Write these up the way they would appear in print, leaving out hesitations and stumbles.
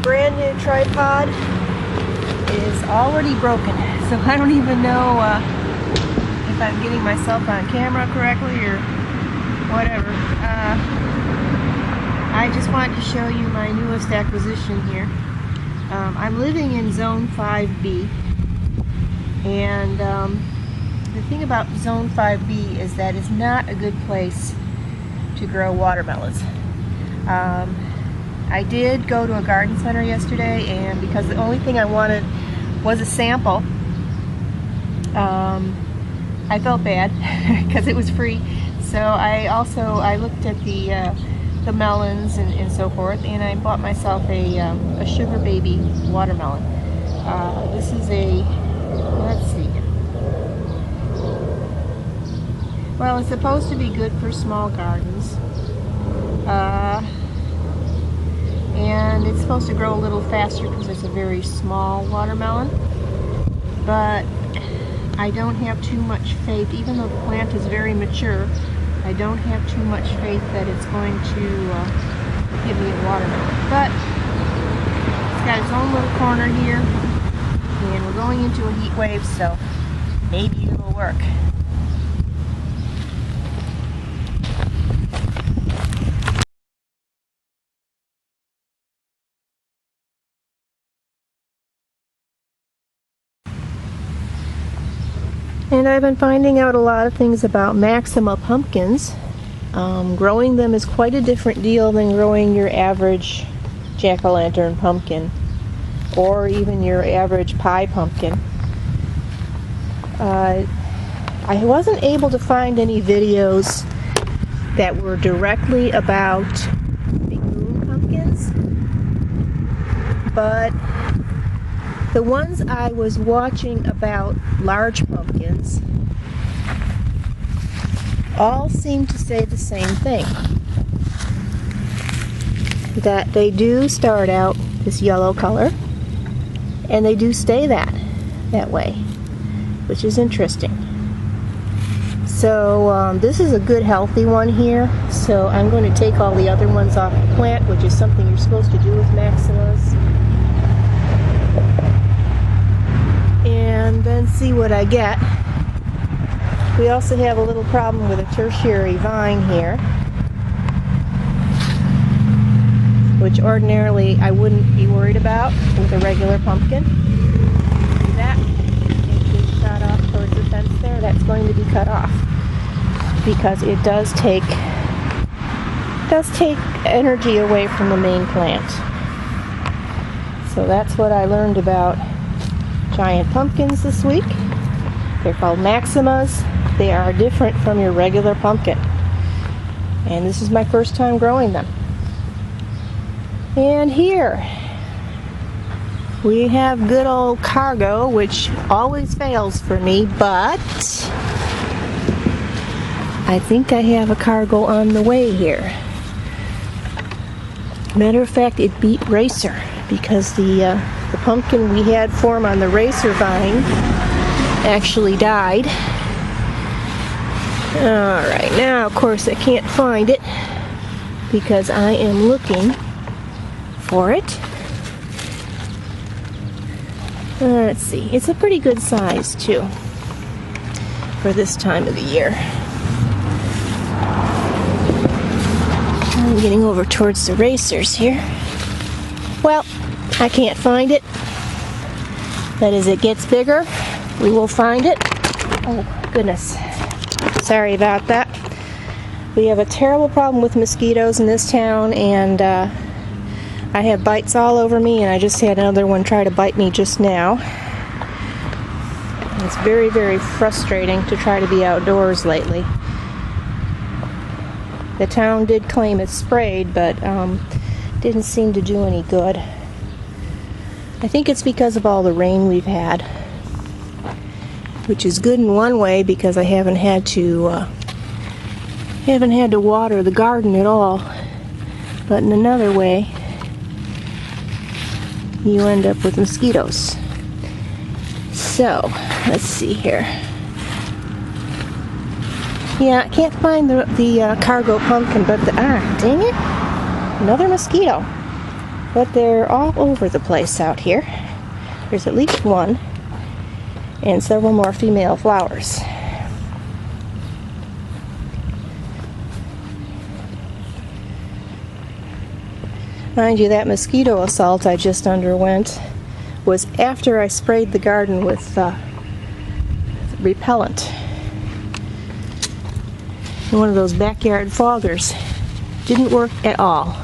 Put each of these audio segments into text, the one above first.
brand new tripod is already broken, so I don't even know if I'm getting myself on camera correctly or whatever. I just wanted to show you my newest acquisition here. I'm living in Zone 5B, and the thing about Zone 5B is that it's not a good place to grow watermelons. I did go to a garden center yesterday, and because the only thing I wanted was a sample, I felt bad because it was free. So I looked at the melons and so forth, and I bought myself a sugar baby watermelon. This is let's see. Well, it's supposed to be good for small gardens. And it's supposed to grow a little faster because it's a very small watermelon. But I don't have too much faith, even though the plant is very mature, I don't have too much faith that it's going to give me a watermelon. But it's got its own little corner here, and we're going into a heat wave, so maybe it'll work. And I've been finding out a lot of things about Maxima pumpkins. Growing them is quite a different deal than growing your average jack-o'-lantern pumpkin or even your average pie pumpkin. I wasn't able to find any videos that were directly about big moon pumpkins, but the ones I was watching about large pumpkins all seem to say the same thing. That they do start out this yellow color, and they do stay that way, which is interesting. So this is a good healthy one here, so I'm going to take all the other ones off the plant, which is something you're supposed to do with Maximas, and then see what I get. We also have a little problem with a tertiary vine here, which ordinarily I wouldn't be worried about with a regular pumpkin. See that? It just shot off towards the fence there. That's going to be cut off because it does take energy away from the main plant. So that's what I learned about giant pumpkins this week. They're called Maximas. They are different from your regular pumpkin. And this is my first time growing them. And here we have good old cargo, which always fails for me, but I think I have a cargo on the way here. Matter of fact, it beat Racer because the pumpkin we had form on the Racer vine actually died. Alright, now of course I can't find it because I am looking for it. Let's see, it's a pretty good size too for this time of the year. I'm getting over towards the Racers here. Well, I can't find it, but as it gets bigger, we will find it. Oh, goodness. Sorry about that. We have a terrible problem with mosquitoes in this town, and I have bites all over me, and I just had another one try to bite me just now. It's very, very frustrating to try to be outdoors lately. The town did claim it sprayed, but didn't seem to do any good. I think it's because of all the rain we've had, which is good in one way because I haven't had to water the garden at all. But in another way, you end up with mosquitoes. So let's see here. Yeah, I can't find the cargo pumpkin, but dang it, another mosquito. but they're all over the place out here. There's at least one, and several more female flowers. Mind you, that mosquito assault I just underwent was after I sprayed the garden with repellent. And one of those backyard foggers. Didn't work at all.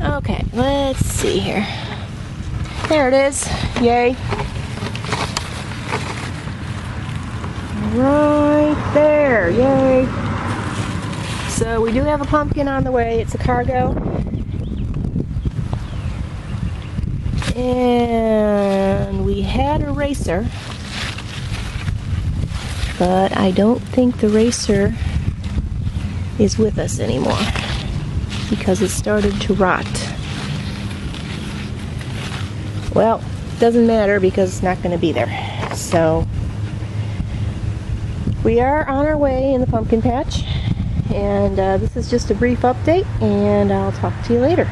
Okay, let's see here. There it is. Yay. Right there. Yay. So we do have a pumpkin on the way. It's a cargo. And we had a racer, but I don't think the racer is with us anymore because it started to rot. Well, doesn't matter because it's not going to be there. So we are on our way in the pumpkin patch, and this is just a brief update, and I'll talk to you later.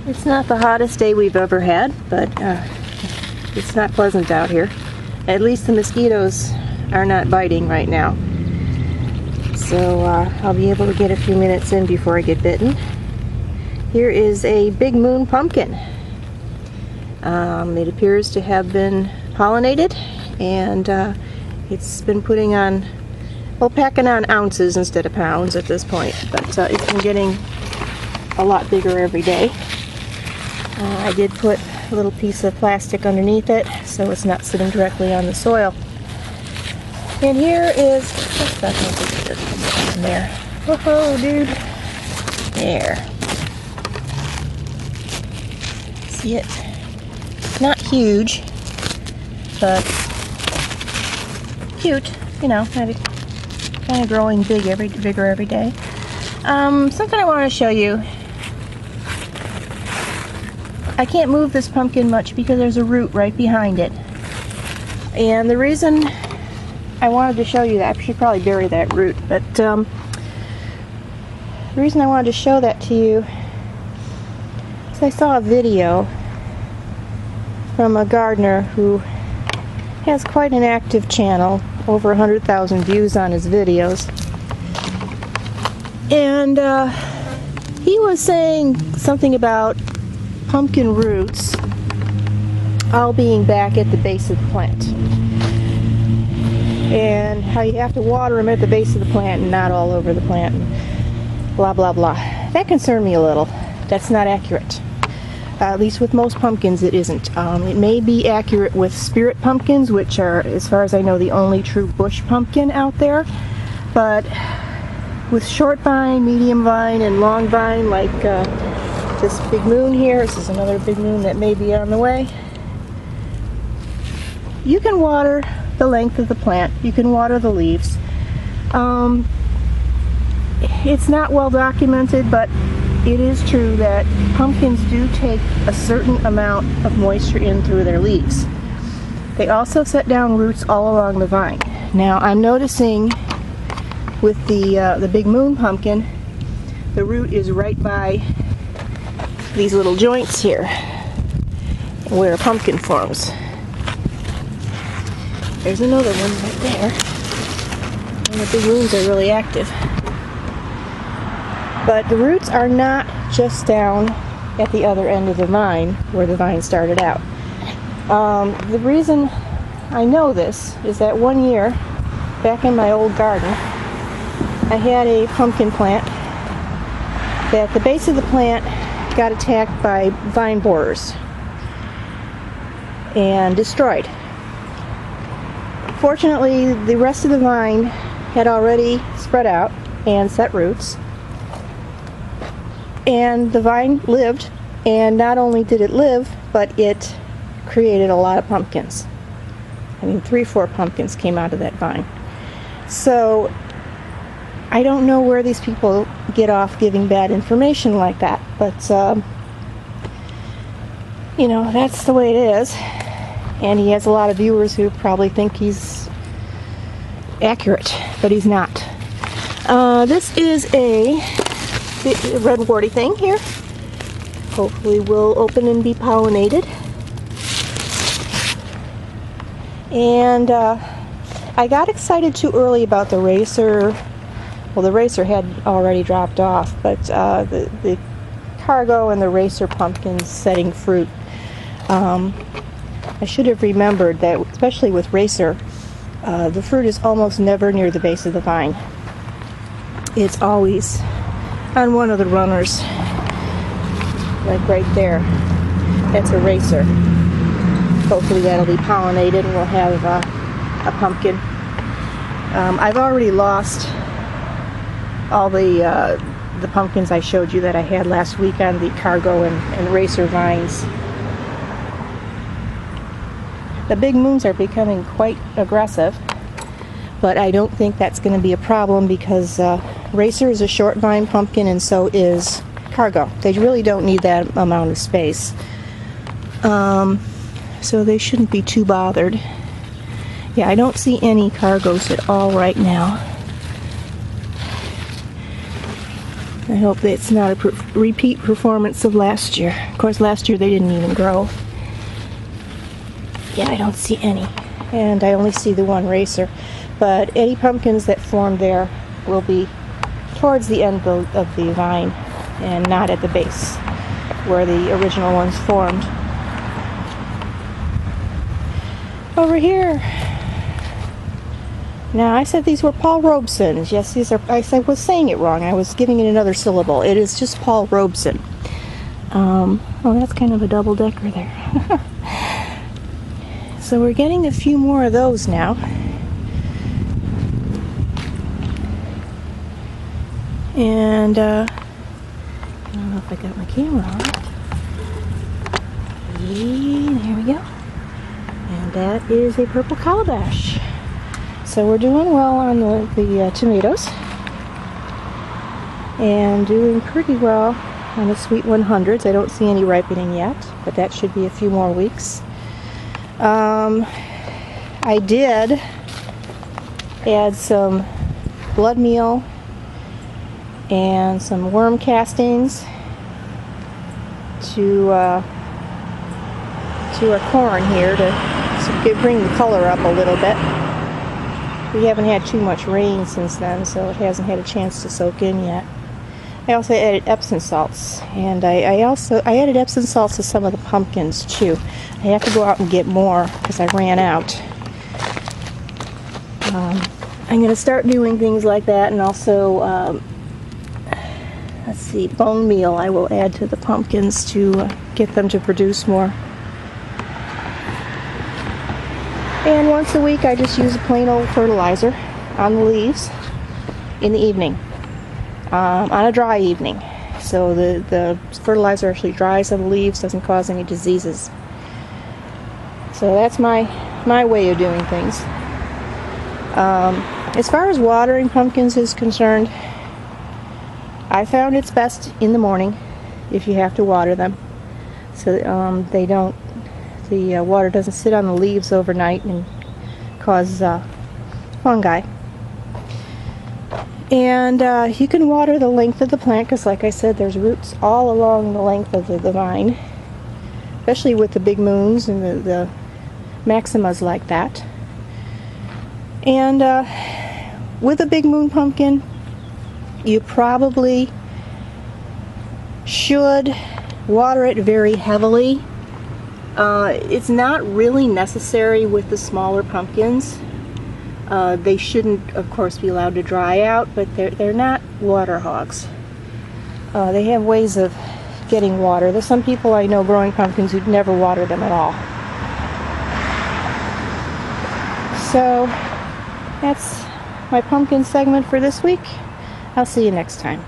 It's not the hottest day we've ever had, but it's not pleasant out here. At least the mosquitoes are not biting right now. So I'll be able to get a few minutes in before I get bitten. Here is a big moon pumpkin. It appears to have been pollinated, and it's been putting on, well, packing on ounces instead of pounds at this point, but it's been getting a lot bigger every day. I did put a little piece of plastic underneath it so it's not sitting directly on the soil. And here is, what's that in there? Whoa, dude. There. See it? Not huge, but cute. You know, maybe kind of growing bigger every day. Something I want to show you. I can't move this pumpkin much because there's a root right behind it. And the reason I wanted to show you that, I should probably bury that root, but the reason I wanted to show that to you is I saw a video from a gardener who has quite an active channel, over 100,000 views on his videos. And he was saying something about pumpkin roots all being back at the base of the plant, and how you have to water them at the base of the plant and not all over the plant, and blah blah blah. That concerned me a little. That's not accurate. At least with most pumpkins it isn't. It may be accurate with spirit pumpkins, which are, as far as I know, the only true bush pumpkin out there, but with short vine, medium vine, and long vine, like this big moon here, this is another big moon that may be on the way, you can water the length of the plant, you can water the leaves. It's not well documented, but it is true that pumpkins do take a certain amount of moisture in through their leaves. They also set down roots all along the vine. Now I'm noticing with the big moon pumpkin, the root is right by these little joints here where a pumpkin forms. There's another one right there. And the big moons are really active. But the roots are not just down at the other end of the vine where the vine started out. The reason I know this is that one year, back in my old garden, I had a pumpkin plant that the base of the plant got attacked by vine borers and destroyed. Fortunately, the rest of the vine had already spread out and set roots, and the vine lived, and not only did it live, but it created a lot of pumpkins. I mean, 3-4 pumpkins came out of that vine. So I don't know where these people get off giving bad information like that, but you know, that's the way it is. And he has a lot of viewers who probably think he's accurate, but he's not. This is a Red Warty Thing here. Hopefully will open and be pollinated. And I got excited too early about the racer. Well, the racer had already dropped off, but the cargo and the racer pumpkins setting fruit. I should have remembered that, especially with racer, the fruit is almost never near the base of the vine. It's always on one of the runners, like right there. That's a racer. Hopefully that'll be pollinated and we'll have a pumpkin. I've already lost all the pumpkins I showed you that I had last week on the cargo and racer vines. The big moons are becoming quite aggressive, but I don't think that's going to be a problem because racer is a short vine pumpkin and so is cargo. They really don't need that amount of space. So they shouldn't be too bothered. Yeah, I don't see any cargos at all right now. I hope that it's not a repeat performance of last year. Of course, last year they didn't even grow. Yeah, I don't see any. And I only see the one racer. But any pumpkins that form there will be towards the end of the vine and not at the base where the original ones formed. Over here. Now, I said these were Paul Robesons. Yes, these are. I was saying it wrong. I was giving it another syllable. It is just Paul Robeson. Oh, that's kind of a double-decker there. So we're getting a few more of those now. And I don't know if I got my camera on. Yeah, there we go. And that is a purple calabash. So we're doing well on the tomatoes. And doing pretty well on the sweet 100s. I don't see any ripening yet, but that should be a few more weeks. I did add some blood meal and some worm castings to our corn here to bring the color up a little bit. We haven't had too much rain since then, so it hasn't had a chance to soak in yet. I also added Epsom salts, and I added Epsom salts to some of the pumpkins too. I have to go out and get more because I ran out. I'm going to start doing things like that, and also let's see, bone meal I will add to the pumpkins to get them to produce more. And once a week I just use a plain old fertilizer on the leaves in the evening, on a dry evening. So the fertilizer actually dries on the leaves, doesn't cause any diseases. So that's my way of doing things. As far as watering pumpkins is concerned, I found it's best in the morning if you have to water them, so the water doesn't sit on the leaves overnight and cause fungi. And you can water the length of the plant because, like I said, there's roots all along the length of the vine, especially with the big moons and the maximas like that. And with a big moon pumpkin, you probably should water it very heavily. It's not really necessary with the smaller pumpkins. They shouldn't, of course, be allowed to dry out, but they're not water hogs. They have ways of getting water. There's some people I know growing pumpkins who'd never water them at all. So that's my pumpkin segment for this week. I'll see you next time.